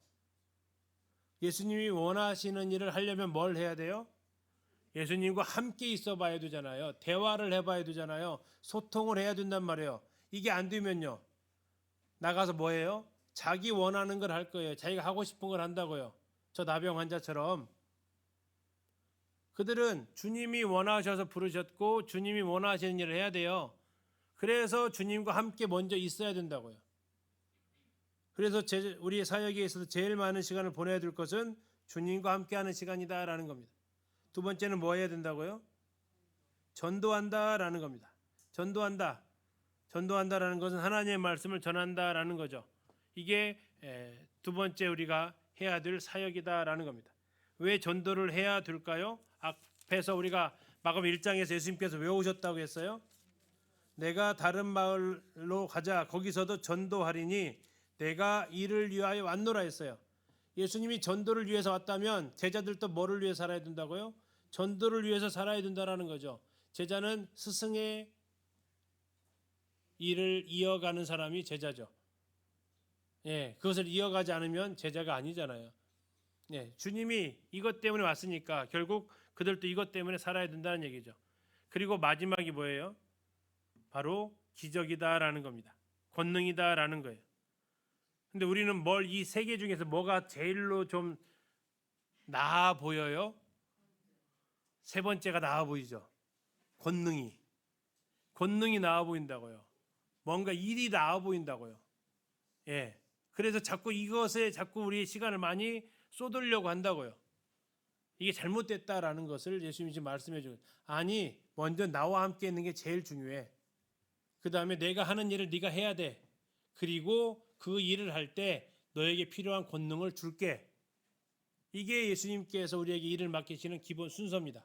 S1: 예수님이 원하시는 일을 하려면 뭘 해야 돼요? 예수님과 함께 있어 봐야 되잖아요. 대화를 해봐야 되잖아요. 소통을 해야 된단 말이에요. 이게 안 되면요, 나가서 뭐 해요? 자기 원하는 걸 할 거예요. 자기가 하고 싶은 걸 한다고요. 저 나병 환자처럼. 그들은 주님이 원하셔서 부르셨고 주님이 원하시는 일을 해야 돼요. 그래서 주님과 함께 먼저 있어야 된다고요. 그래서 우리 사역에 있어서 제일 많은 시간을 보내야 될 것은 주님과 함께하는 시간이다라는 겁니다. 두 번째는 뭐 해야 된다고요? 전도한다라는 겁니다. 전도한다라는 것은 하나님의 말씀을 전한다라는 거죠. 이게 두 번째 우리가 해야 될 사역이다라는 겁니다. 왜 전도를 해야 될까요? 앞에서 우리가 마가음 1장에서 예수님께서 왜 오셨다고 했어요? 내가 다른 마을로 가자, 거기서도 전도하리니 내가 이를 위하여 왔노라 했어요. 예수님이 전도를 위해서 왔다면 제자들도 뭐를 위해 살아야 된다고요? 전도를 위해서 살아야 된다라는 거죠. 제자는 스승의 일을 이어가는 사람이 제자죠. 그것을 이어가지 않으면 제자가 아니잖아요. 주님이 이것 때문에 왔으니까 결국 그들도 이것 때문에 살아야 된다는 얘기죠. 그리고 마지막이 뭐예요? 바로 기적이다라는 겁니다. 권능이다라는 거예요. 근데 우리는 이 세 개 중에서 뭐가 제일로 좀 나아 보여요? 세 번째가 나아 보이죠. 권능이 나아 보인다고요. 뭔가 일이 나아 보인다고요. 그래서 자꾸 이것에 자꾸 우리의 시간을 많이 쏟으려고 한다고요. 이게 잘못됐다라는 것을 예수님이 지금 말씀해 주고, 아니, 먼저 나와 함께 있는 게 제일 중요해. 그 다음에 내가 하는 일을 네가 해야 돼. 그리고 그 일을 할 때 너에게 필요한 권능을 줄게. 이게 예수님께서 우리에게 일을 맡기시는 기본 순서입니다.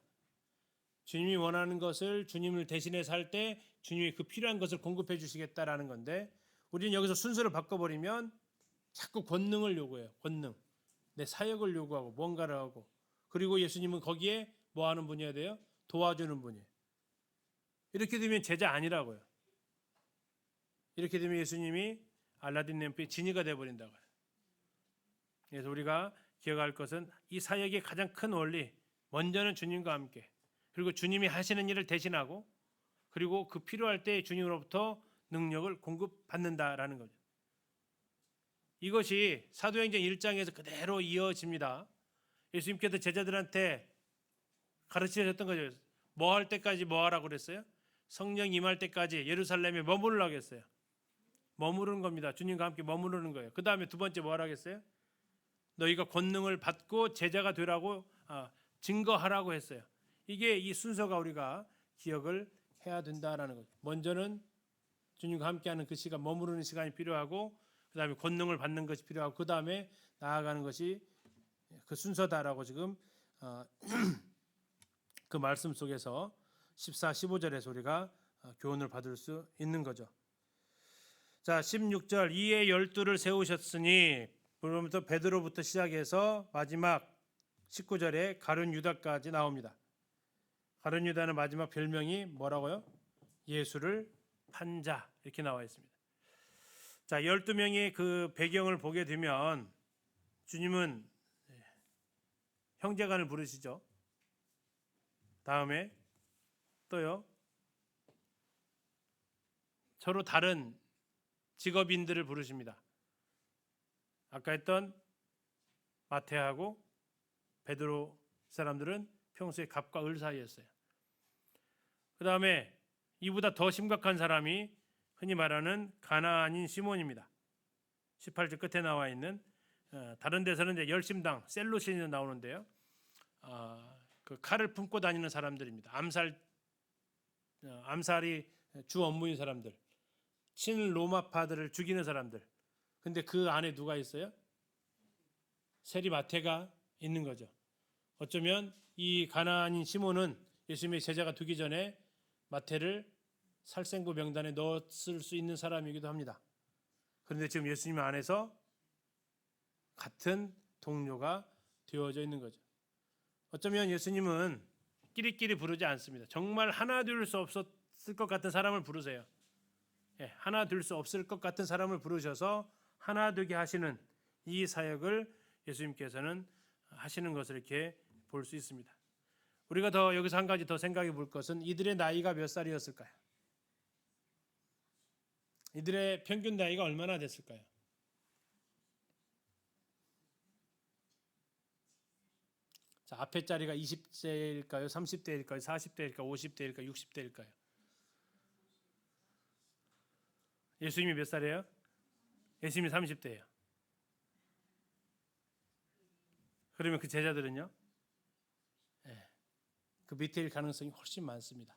S1: 주님이 원하는 것을 주님을 대신해서 할 때 주님이 그 필요한 것을 공급해 주시겠다라는 건데, 우리는 여기서 순서를 바꿔버리면 자꾸 권능을 요구해요. 권능. 내 사역을 요구하고 뭔가를 하고, 그리고 예수님은 거기에 뭐 하는 분이어야 돼요? 도와주는 분이에요. 이렇게 되면 제자 아니라고요. 이렇게 되면 예수님이 알라딘 램프의 지니가 되어버린다고요. 그래서 우리가 기억할 것은 이 사역의 가장 큰 원리, 먼저는 주님과 함께, 그리고 주님이 하시는 일을 대신하고, 그리고 그 필요할 때 주님으로부터 능력을 공급받는다라는 거죠. 이것이 사도행전 1장에서 그대로 이어집니다. 예수님께서 제자들한테 가르치셨던 거죠. 뭐 할 때까지 뭐 하라고 그랬어요? 성령 임할 때까지 예루살렘에 머무르라고 했어요. 머무르는 겁니다. 주님과 함께 머무르는 거예요. 그 다음에 두 번째 뭐 하라고 했어요? 너희가 권능을 받고 제자가 되라고 증거하라고 했어요. 이게 이 순서가 우리가 기억을 해야 된다라는 거죠. 먼저는 주님과 함께하는 그 시간, 머무르는 시간이 필요하고, 그다음에 권능을 받는 것이 필요하고 그다음에 나아가는 것이 그 순서다라고 지금 그 말씀 속에서 14, 15절에서 우리가 교훈을 받을 수 있는 거죠. 자, 16절 이에 12를 세우셨으니 그러면서 베드로부터 시작해서 마지막 19절에 가룟 유다까지 나옵니다. 가룟 유다는 마지막 별명이 뭐라고요? 예수를 판 자 이렇게 나와 있습니다. 자, 12명의 그 배경을 보게 되면 주님은 형제간을 부르시죠. 다음에 또요. 서로 다른 직업인들을 부르십니다. 아까 했던 마태하고 베드로 사람들은 평소에 갑과 을 사이였어요. 그 다음에 이보다 더 심각한 사람이 흔히 말하는 가나안인 시몬입니다. 18절 끝에 나와 있는 다른 데서는 이제 열심당 셀로시니 나오는데요. 그 칼을 품고 다니는 사람들입니다. 암살이 주 업무인 사람들, 친로마파들을 죽이는 사람들. 근데 그 안에 누가 있어요? 세리마태가 있는 거죠. 어쩌면 이 가나안인 시몬은 예수님의 제자가 되기 전에 마태를 살생부 명단에 넣었을 수 있는 사람이기도 합니다. 그런데 지금 예수님 안에서 같은 동료가 되어져 있는 거죠. 어쩌면 예수님은 끼리끼리 부르지 않습니다. 정말 하나 둘 수 없었을 것 같은 사람을 부르세요. 하나 둘 수 없을 것 같은 사람을 부르셔서 하나 되게 하시는 이 사역을 예수님께서는 하시는 것을 이렇게 볼 수 있습니다. 우리가 더 여기서 한 가지 더 생각해 볼 것은 이들의 나이가 몇 살이었을까요? 이들의 평균 나이가 얼마나 됐을까요? 자, 앞에 자리가 20세일까요? 30대일까요? 40대일까요? 50대일까요? 60대일까요? 예수님이 몇 살이에요? 예수님이 30대예요. 그러면 그 제자들은요? 그 밑에일 가능성이 훨씬 많습니다.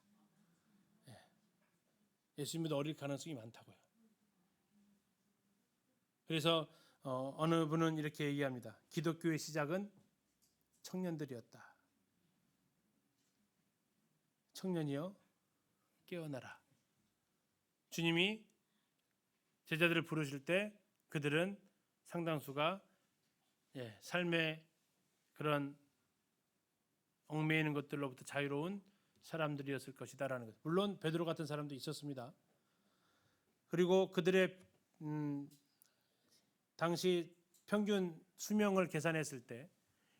S1: 예수님보다 어릴 가능성이 많다고요. 그래서 어느 분은 이렇게 얘기합니다. 기독교의 시작은 청년들이었다. 청년이여 깨어나라. 주님이 제자들을 부르실 때 그들은 상당수가 삶의 그런 얽매이는 것들로부터 자유로운 사람들이었을 것이다라는 것. 물론 베드로 같은 사람도 있었습니다. 그리고 그들의 당시 평균 수명을 계산했을 때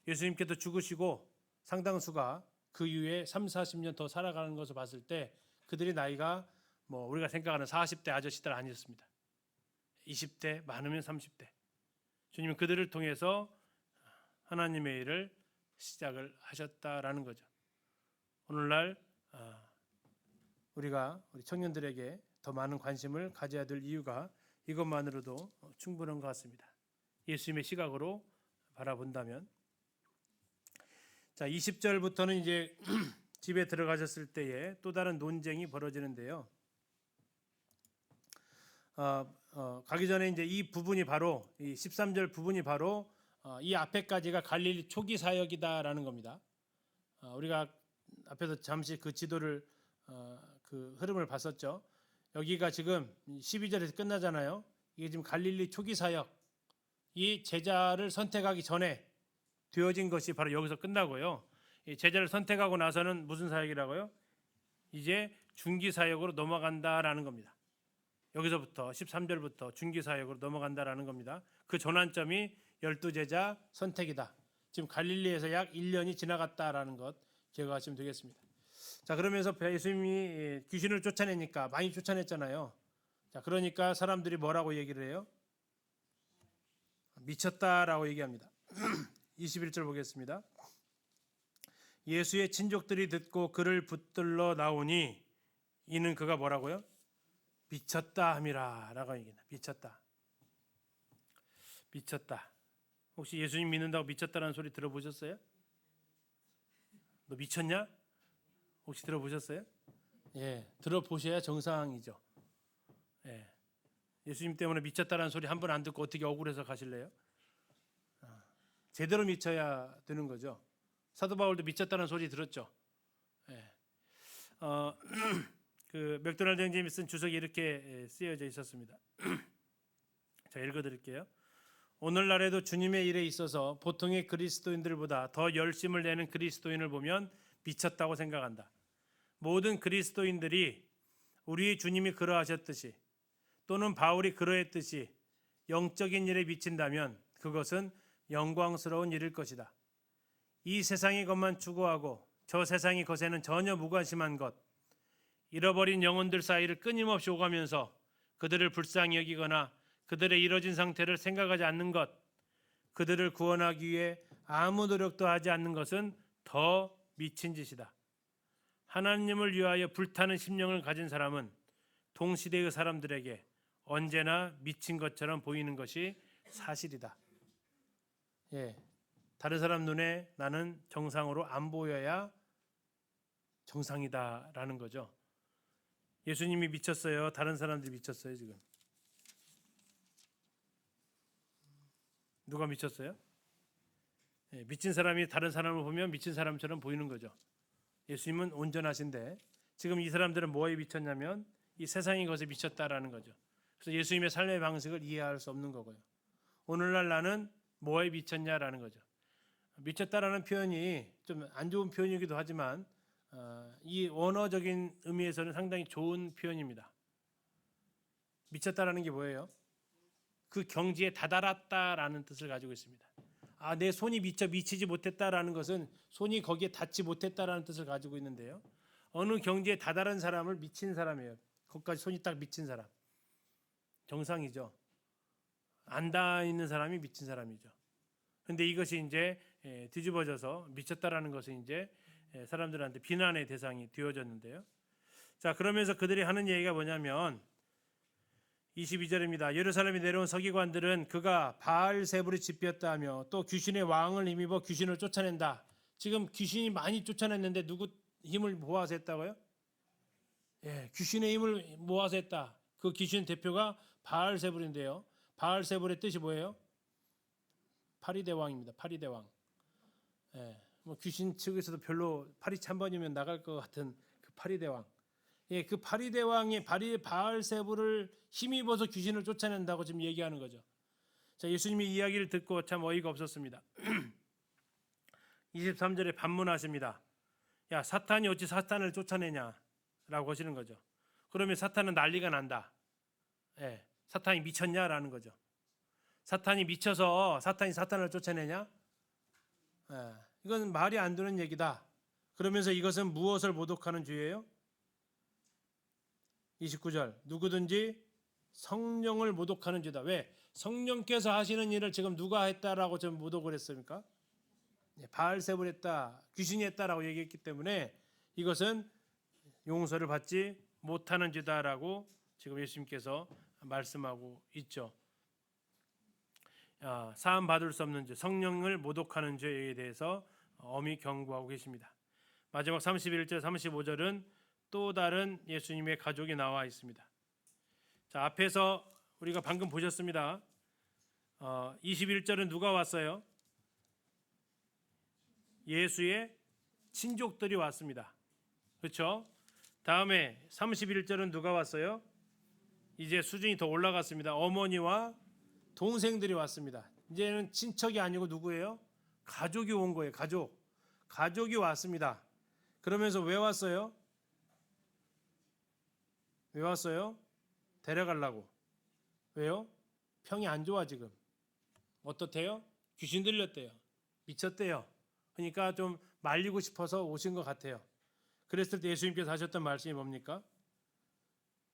S1: 예수님께서 죽으시고 상당수가 그 이후에 3, 40년 더 살아가는 것을 봤을 때 그들의 나이가 뭐 우리가 생각하는 40대 아저씨들 아니었습니다. 20대 많으면 30대. 주님은 그들을 통해서 하나님의 일을 시작을 하셨다라는 거죠. 오늘날 우리가 우리 청년들에게 더 많은 관심을 가져야 될 이유가 이것만으로도 충분한 것 같습니다. 예수님의 시각으로 바라본다면. 자, 20절부터는 이제 집에 들어가셨을 때에 또 다른 논쟁이 벌어지는데요. 가기 전에 이제 이 부분이 바로 이 13절 부분이 바로 이 앞에까지가 갈릴리 초기 사역이다라는 겁니다. 우리가 앞에서 잠시 그 지도를 그 흐름을 봤었죠. 여기가 지금 12절에서 끝나잖아요. 이게 지금 갈릴리 초기 사역, 이 제자를 선택하기 전에 되어진 것이 바로 여기서 끝나고요. 이 제자를 선택하고 나서는 무슨 사역이라고요? 이제 중기 사역으로 넘어간다라는 겁니다. 여기서부터 13절부터 중기 사역으로 넘어간다라는 겁니다. 그 전환점이 12제자 선택이다. 지금 갈릴리에서 약 1년이 지나갔다라는 것 기억하시면 되겠습니다. 자, 그러면서 예수님이 귀신을 쫓아내니까 많이 쫓아냈잖아요. 자, 그러니까 사람들이 뭐라고 얘기를 해요? 미쳤다라고 얘기합니다. 21절 보겠습니다. 예수의 친족들이 듣고 그를 붙들러 나오니 이는 그가 뭐라고요? 미쳤다 함이라 라고 얘기합니다. 미쳤다. 미쳤다. 혹시 예수님 믿는다고 미쳤다라는 소리 들어보셨어요? 너 미쳤냐? 혹시 들어보셨어요? 예, 들어보셔야 정상이죠. 예, 예수님 때문에 미쳤다라는 소리 한 번 안 듣고 어떻게 억울해서 가실래요? 제대로 미쳐야 되는 거죠. 사도 바울도 미쳤다는 소리 들었죠. 예. 그 맥도날드 형님이 쓴 주석이 이렇게 쓰여져 있었습니다. 자, 읽어드릴게요. 오늘날에도 주님의 일에 있어서 보통의 그리스도인들보다 더 열심을 내는 그리스도인을 보면 미쳤다고 생각한다. 모든 그리스도인들이 우리 주님이 그러하셨듯이 또는 바울이 그러했듯이 영적인 일에 미친다면 그것은 영광스러운 일일 것이다. 이 세상의 것만 추구하고 저 세상의 것에는 전혀 무관심한 것, 잃어버린 영혼들 사이를 끊임없이 오가면서 그들을 불쌍히 여기거나 그들의 이뤄진 상태를 생각하지 않는 것, 그들을 구원하기 위해 아무 노력도 하지 않는 것은 더 미친 짓이다. 하나님을 위하여 불타는 심령을 가진 사람은 동시대의 사람들에게 언제나 미친 것처럼 보이는 것이 사실이다. 예, 다른 사람 눈에 나는 정상으로 안 보여야 정상이다라는 거죠. 예수님이 미쳤어요. 다른 사람들이 미쳤어요. 지금 누가 미쳤어요? 예, 미친 사람이 다른 사람을 보면 미친 사람처럼 보이는 거죠. 예수님은 온전하신데 지금 이 사람들은 뭐에 미쳤냐면 이 세상의 것에 미쳤다라는 거죠. 그래서 예수님의 삶의 방식을 이해할 수 없는 거고요. 오늘날 나는 뭐에 미쳤냐라는 거죠. 미쳤다라는 표현이 좀 안 좋은 표현이기도 하지만 이 원어적인 의미에서는 상당히 좋은 표현입니다. 미쳤다라는 게 뭐예요? 그 경지에 다다랐다라는 뜻을 가지고 있습니다. 내 손이 미치지 못했다라는 것은 손이 거기에 닿지 못했다라는 뜻을 가지고 있는데요. 어느 경지에 다다른 사람을 미친 사람이에요. 거기까지 손이 딱 미친 사람. 정상이죠. 안 닿아 있는 사람이 미친 사람이죠. 근데 이것이 이제 뒤집어져서 미쳤다라는 것은 이제 사람들한테 비난의 대상이 되어졌는데요. 자, 그러면서 그들이 하는 얘기가 뭐냐면 22절입니다. 예루살렘에 내려온 서기관들은 그가 바알세불이 집이었다 하며 또 귀신의 왕을 힘입어 귀신을 쫓아낸다. 지금 귀신이 많이 쫓아냈는데 누구 힘을 모아서 했다고요? 예, 귀신의 힘을 모아서 했다. 그 귀신 대표가 바알세불인데요. 바알세불의 뜻이 뭐예요? 파리대왕입니다. 파리대왕. 예, 뭐 귀신 측에서도 별로 파리 찬번이면 나갈 것 같은 그 파리대왕. 예, 그 파리대왕의 바알세불을 힘입어서 귀신을 쫓아낸다고 지금 얘기하는 거죠. 자, 예수님이 이야기를 듣고 참 어이가 없었습니다. 23절에 반문하십니다. 야, 사탄이 어찌 사탄을 쫓아내냐라고 하시는 거죠. 그러면 사탄은 난리가 난다. 예, 사탄이 미쳤냐라는 거죠. 사탄이 미쳐서 사탄이 사탄을 쫓아내냐? 예, 이건 말이 안 되는 얘기다. 그러면서 이것은 무엇을 모독하는 죄예요? 29절 누구든지 성령을 모독하는 죄다. 왜? 성령께서 하시는 일을 지금 누가 했다라고 좀 모독을 했습니까? 바알세불 했다, 귀신이 했다라고 얘기했기 때문에 이것은 용서를 받지 못하는 죄다라고 지금 예수님께서 말씀하고 있죠. 사함 받을 수 없는 죄, 성령을 모독하는 죄에 대해서 엄히 경고하고 계십니다. 마지막 31절, 35절은 또 다른 예수님의 가족이 나와 있습니다. 자, 앞에서 우리가 방금 보셨습니다. 21절은 누가 왔어요? 예수의 친족들이 왔습니다. 그렇죠? 다음에 31절은 누가 왔어요? 이제 수준이 더 올라갔습니다. 어머니와 동생들이 왔습니다. 이제는 친척이 아니고 누구예요? 가족이 온 거예요. 가족이 왔습니다. 그러면서 왜 왔어요? 왜 왔어요? 데려가려고. 왜요? 평이 안 좋아 지금. 어떻대요? 귀신 들렸대요. 미쳤대요. 그러니까 좀 말리고 싶어서 오신 것 같아요. 그랬을 때 예수님께서 하셨던 말씀이 뭡니까?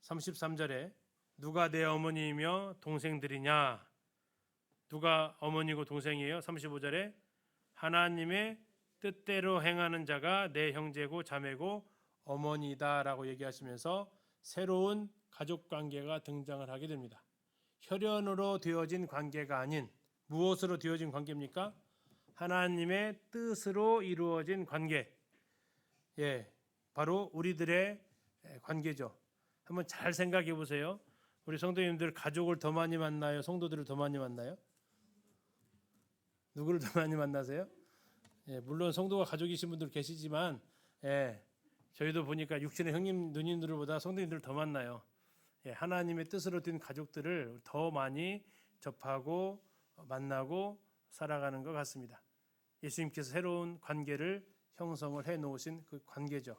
S1: 33절에 누가 내 어머니이며 동생들이냐? 누가 어머니고 동생이에요? 35절에 하나님의 뜻대로 행하는 자가 내 형제고 자매고 어머니다라고 얘기하시면서 새로운 가족 관계가 등장을 하게 됩니다. 혈연으로 되어진 관계가 아닌 무엇으로 되어진 관계입니까? 하나님의 뜻으로 이루어진 관계. 예, 바로 우리들의 관계죠. 한번 잘 생각해 보세요. 우리 성도님들 가족을 더 많이 만나요? 성도들을 더 많이 만나요? 누구를 더 많이 만나세요? 예, 물론 성도가 가족이신 분들 계시지만 예, 저희도 보니까 육신의 형님 누님들보다 성도님들을 더 만나요. 예, 하나님의 뜻으로 된 가족들을 더 많이 접하고 만나고 살아가는 것 같습니다. 예수님께서 새로운 관계를 형성을 해 놓으신 그 관계죠.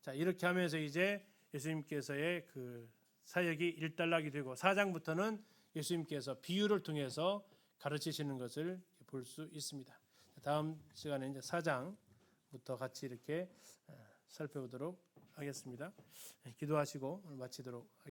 S1: 자, 이렇게 하면서 이제 예수님께서의 그 사역이 일단락이 되고 4장부터는 예수님께서 비유를 통해서 가르치시는 것을 볼 수 있습니다. 다음 시간에 이제 4장부터 같이 이렇게 살펴보도록 하겠습니다. 기도하시고 오늘 마치도록 하겠습니다.